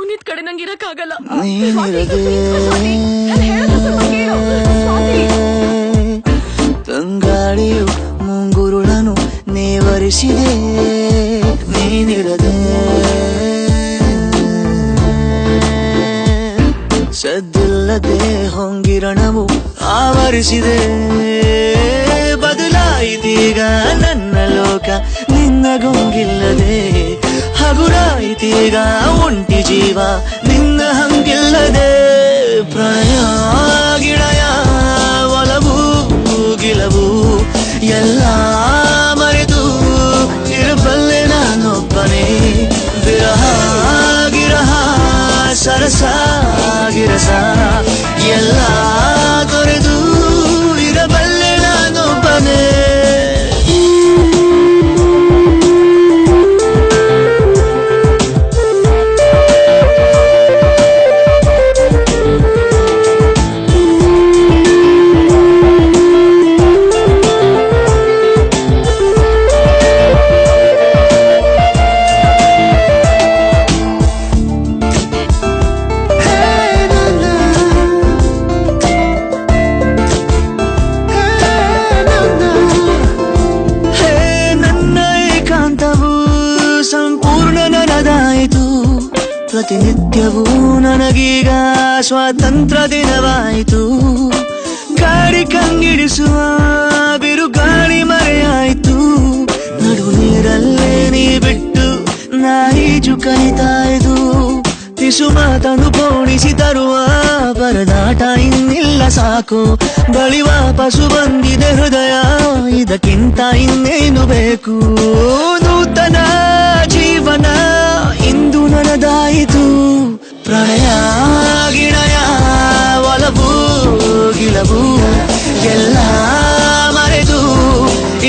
ಪುನೀತ್ ಕಡೆ ನಂಗೆ ಇರಕ್ಕಾಗಲ್ಲ. ತಂಗಾಳಿಯು ಮುಂಗುರುಳನು ನೇವರಿಸಿದೆ, ನೀನಿರದೆ ಸದ್ದಿಲ್ಲದೆ ಹೊಂಗಿರಣವು ಆವರಿಸಿದೆ. ಬದಲಾಯಿತೀಗ ನನ್ನ ಲೋಕ ನಿನ್ನ ಗೊಂಗಿಲ್ಲದೆ, ಹಗುರಾಯಿತೀಗ ಒಂಟಿ ಜೀವ ನಿನ್ನ ಹಂಗಿಲ್ಲದೆ. ಪ್ರಣಯ ಗಿಣಯ ಒಲವು ಗಿಲವು ಎಲ್ಲ ಮರೆತು ಇರಬಲ್ಲೆ ನಾನೊಬ್ಬನೇ. ವಿರಹ ಗಿರಹ ಸರಸ ಗಿರಸ ಎಲ್ಲ ತೊರೆದು ಇರಬಲ್ಲೆ ನಾನೊಬ್ಬನೇ. ಪ್ರತಿನಿತ್ಯವೂ ನನಗೀಗ ಸ್ವಾತಂತ್ರ್ಯ ದಿನವಾಯಿತು. ಗಾಡಿ ಕಂಗಿಡಿಸುವ ಬಿರುಗಾಳಿ ಮರೆಯಾಯಿತು. ನಡು ನೀರಲ್ಲೇ ನೀ ಬಿಟ್ಟು ನಾಯಿಜು ಕಲಿತಾಯ್ತು. ತಿಸು ಮಾತನು ಪೋಣಿಸಿ ತರುವ ಪರದಾಟ ಇನ್ನಿಲ್ಲ ಸಾಕು. ಬಳಿ ವಾಪಸು ಬಂದಿದೆ ಹೃದಯ, ಇದಕ್ಕಿಂತ ಇನ್ನೇನು ಬೇಕು. ನೂತನ ಜೀವನ ಇಂದು ನನದಾಯಿತು. ಪ್ರಣಯ ಗಿಣಯ ಒಲವು ಗಿಲವು ಎಲ್ಲ ಮರೆತು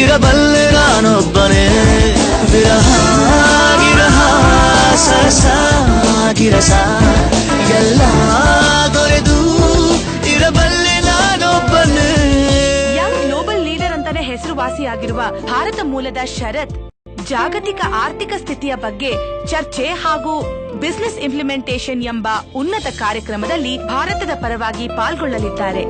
ಇರಬಲ್ಲೆ ನಾನೊಬ್ಬನೇ. ವಿರಹ ಗಿರಹ ಸರಸ ಗಿರಸ ಎಲ್ಲ ತೊರೆದು ಇರಬಲ್ಲೆ ನಾನೊಬ್ಬನೇ. ಯಂಗ್ ಗ್ಲೋಬಲ್ ಲೀಡರ್ ಅಂತಾನೆ ಹೆಸರುವಾಸಿಯಾಗಿರುವ ಭಾರತ ಮೂಲದ ಶರತ್ ಜಾಗತಿಕ ಆರ್ಥಿಕ ಸ್ಥಿತಿಯ ಬಗ್ಗೆ ಚರ್ಚೆ ಹಾಗೂ ಬಿಸಿನೆಸ್ ಇಂಪ್ಲಿಮೆಂಟೇಷನ್ ಎಂಬ ಉನ್ನತ ಕಾರ್ಯಕ್ರಮದಲ್ಲಿ ಭಾರತದ ಪರವಾಗಿ ಪಾಲ್ಗೊಳ್ಳಲಿದ್ದಾರೆ.